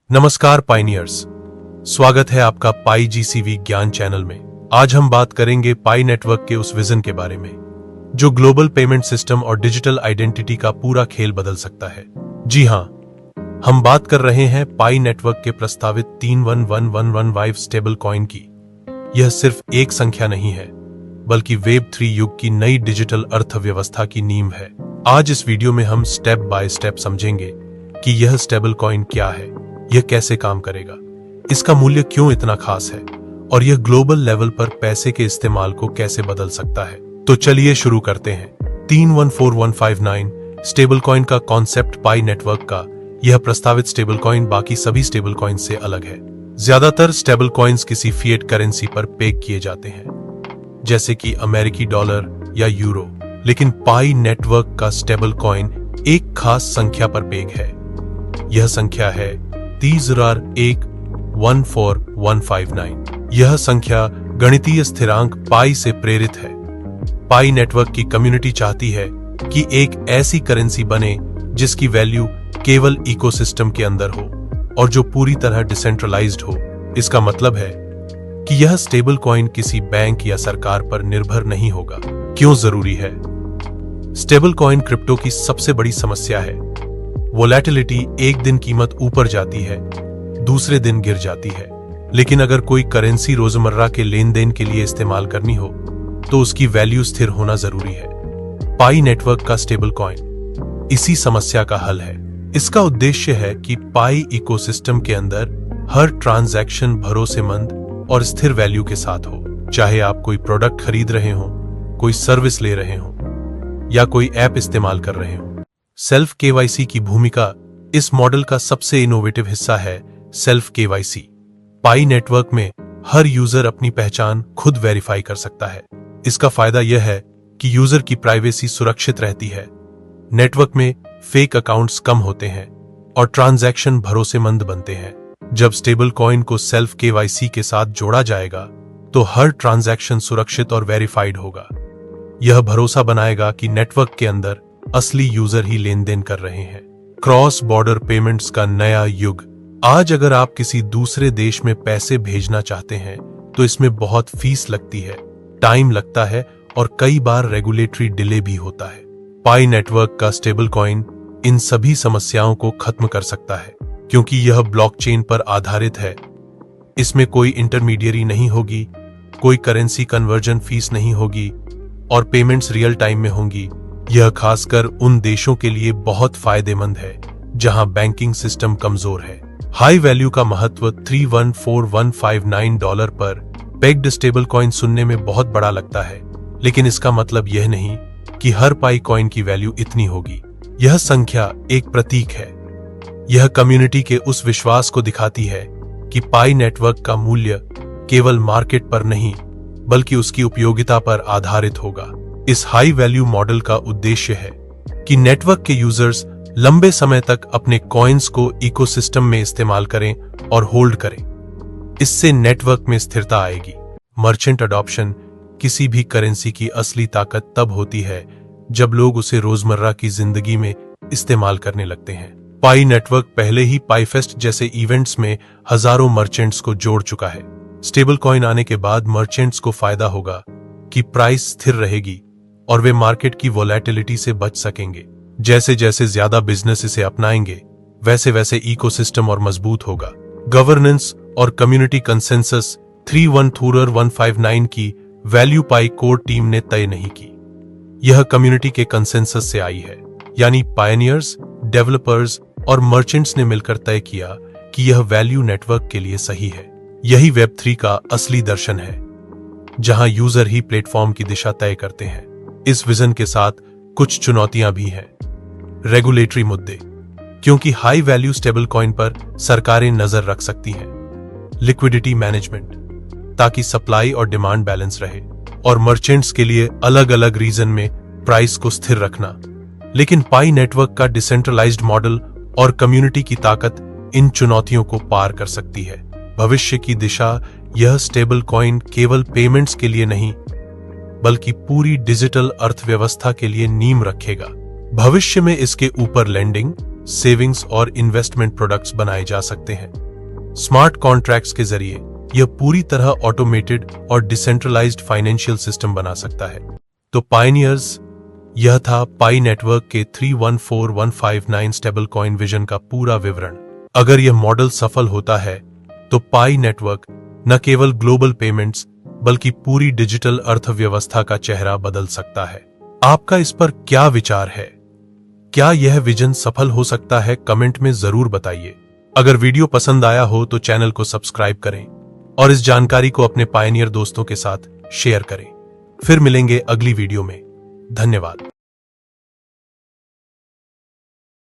नमस्कार पाइनियर्स, स्वागत है आपका पाई जीसीवी ज्ञान चैनल में। आज हम बात करेंगे पाई नेटवर्क के उस विजन के बारे में जो ग्लोबल पेमेंट सिस्टम और डिजिटल आइडेंटिटी का पूरा खेल बदल सकता है। जी हां, हम बात कर रहे हैं पाई नेटवर्क के प्रस्तावित 311115 स्टेबल कॉइन की। यह सिर्फ एक संख्या नहीं है, बल्कि वेब 3 युग की नई डिजिटल अर्थव्यवस्था की नींव है। आज इस वीडियो में हम स्टेप बाय स्टेप समझेंगे कि यह स्टेबल कॉइन क्या है, यह कैसे काम करेगा, इसका मूल्य क्यों इतना खास है और यह ग्लोबल लेवल पर पैसे के इस्तेमाल को कैसे बदल सकता है। तो चलिए शुरू करते हैं। 314159 स्टेबल कॉइन का कॉन्सेप्ट। पाई नेटवर्क का यह प्रस्तावित स्टेबल कॉइन बाकी सभी स्टेबल कॉइन से अलग है। ज्यादातर स्टेबल कॉइन्स किसी फिएट करेंसी पर पेग किए जाते हैं, जैसे कि अमेरिकी डॉलर या यूरो, लेकिन पाई नेटवर्क का स्टेबल कॉइन एक खास संख्या पर पेग है। यह संख्या है 314159। यह संख्या गणितीय स्थिरांक पाई से प्रेरित है। पाई नेटवर्क की कम्युनिटी चाहती है कि एक ऐसी करेंसी बने जिसकी वैल्यू केवल इकोसिस्टम के अंदर हो और जो पूरी तरह डिसेंट्रलाइज्ड हो। इसका मतलब है कि यह स्टेबल कॉइन किसी बैंक या सरकार पर निर्भर नहीं होगा। क्यों जरूरी है? स्टेबल कॉइन क्रिप्टो की सबसे बड़ी समस्या है। वोलेटिलिटी, एक दिन कीमत ऊपर जाती है, दूसरे दिन गिर जाती है। लेकिन अगर कोई करेंसी रोजमर्रा के लेन देन के लिए इस्तेमाल करनी हो तो उसकी वैल्यू स्थिर होना जरूरी है। पाई नेटवर्क का स्टेबल कॉइन इसी समस्या का हल है। इसका उद्देश्य है कि पाई इकोसिस्टम के अंदर हर ट्रांजैक्शन भरोसेमंद और स्थिर वैल्यू के साथ हो। चाहे आप कोई प्रोडक्ट खरीद रहे हो, कोई सर्विस ले रहे हो या कोई ऐप इस्तेमाल कर रहे हो। सेल्फ केवाईसी की भूमिका इस मॉडल का सबसे इनोवेटिव हिस्सा है। सेल्फ केवाईसी पाई नेटवर्क में हर यूजर अपनी पहचान खुद वेरीफाई कर सकता है। इसका फायदा यह है कि यूजर की प्राइवेसी सुरक्षित रहती है, नेटवर्क में फेक अकाउंट्स कम होते हैं और ट्रांजैक्शन भरोसेमंद बनते हैं। जब स्टेबल कॉइन को सेल्फ केवाईसी के साथ जोड़ा जाएगा तो हर ट्रांजैक्शन सुरक्षित और वेरीफाइड होगा। यह भरोसा बनाएगा कि नेटवर्क के अंदर असली यूजर ही लेन देन कर रहे हैं। क्रॉस बॉर्डर पेमेंट्स का नया युग। आज अगर आप किसी दूसरे देश में पैसे भेजना चाहते हैं तो इसमें बहुत फीस लगती है, टाइम लगता है और कई बार रेगुलेटरी डिले भी होता है। पाई नेटवर्क का स्टेबल कॉइन इन सभी समस्याओं को खत्म कर सकता है, क्योंकि यह ब्लॉकचेन पर आधारित है। इसमें कोई इंटरमीडियरी नहीं होगी, कोई करेंसी कन्वर्जन फीस नहीं होगी और पेमेंट्स रियल टाइम में होंगी। यह खासकर उन देशों के लिए बहुत फायदेमंद है जहां बैंकिंग सिस्टम कमजोर है। हाई वैल्यू का महत्व। 314159 डॉलर पर पेग्ड स्टेबल कॉइन सुनने में बहुत बड़ा लगता है, लेकिन इसका मतलब यह नहीं कि हर पाई कॉइन की वैल्यू इतनी होगी। यह संख्या एक प्रतीक है। यह कम्युनिटी के उस विश्वास को दिखाती है कि पाई नेटवर्क का मूल्य केवल मार्केट पर नहीं, बल्कि उसकी उपयोगिता पर आधारित होगा। इस हाई वैल्यू मॉडल का उद्देश्य है कि नेटवर्क के यूजर्स लंबे समय तक अपने कॉइन्स को इकोसिस्टम में इस्तेमाल करें और होल्ड करें। इससे नेटवर्क में स्थिरता आएगी। Merchant adoption. किसी भी करेंसी की असली ताकत तब होती है जब लोग उसे रोजमर्रा की जिंदगी में इस्तेमाल करने लगते हैं। पाई नेटवर्क पहले ही पाईफेस्ट जैसे इवेंट्स में हजारों मर्चेंट्स को जोड़ चुका है। स्टेबल कॉइन आने के बाद मर्चेंट्स को फायदा होगा कि प्राइस स्थिर रहेगी और वे मार्केट की वोलेटिलिटी से बच सकेंगे। जैसे जैसे ज्यादा बिजनेस इसे अपनाएंगे, वैसे वैसे इकोसिस्टम और मजबूत होगा। गवर्नेंस और कम्युनिटी कंसेंसस। 314159 की वैल्यू पाई कोर टीम ने तय नहीं की। यह कम्युनिटी के कंसेंसस से आई है, यानी पायनियर्स, डेवलपर्स और मर्चेंट्स ने मिलकर तय किया कि यह वैल्यू नेटवर्क के लिए सही है। यही वेब 3 का असली दर्शन है, जहां यूजर ही प्लेटफॉर्म की दिशा तय करते हैं। इस विजन के साथ कुछ चुनौतियां भी हैं। रेगुलेटरी मुद्दे, क्योंकि हाई वैल्यू स्टेबल कॉइन पर सरकारें नजर रख सकती हैं। लिक्विडिटी मैनेजमेंट, ताकि सप्लाई और डिमांड बैलेंस रहे, और मर्चेंट्स के लिए अलग अलग रीजन में प्राइस को स्थिर रखना। लेकिन पाई नेटवर्क का डिसेंट्रलाइज्ड मॉडल और कम्युनिटी की ताकत इन चुनौतियों को पार कर सकती है। भविष्य की दिशा। यह स्टेबल कॉइन केवल पेमेंट्स के लिए नहीं, बल्कि पूरी डिजिटल अर्थव्यवस्था के लिए नींव रखेगा। भविष्य में इसके ऊपर लेंडिंग, सेविंग्स और इन्वेस्टमेंट प्रोडक्ट्स बनाए जा सकते हैं। स्मार्ट कॉन्ट्रैक्ट्स के जरिए यह पूरी तरह ऑटोमेटेड और डिसेंट्रलाइज्ड फाइनेंशियल सिस्टम बना सकता है। तो पायनियर्स, यह था पाई नेटवर्क के 314159 स्टेबल कॉइन विजन का पूरा विवरण। अगर यह मॉडल सफल होता है तो पाई नेटवर्क न केवल ग्लोबल पेमेंट्स बल्कि पूरी डिजिटल अर्थव्यवस्था का चेहरा बदल सकता है। आपका इस पर क्या विचार है? क्या यह विजन सफल हो सकता है? कमेंट में जरूर बताइए। अगर वीडियो पसंद आया हो तो चैनल को सब्सक्राइब करें और इस जानकारी को अपने पायनियर दोस्तों के साथ शेयर करें। फिर मिलेंगे अगली वीडियो में। धन्यवाद।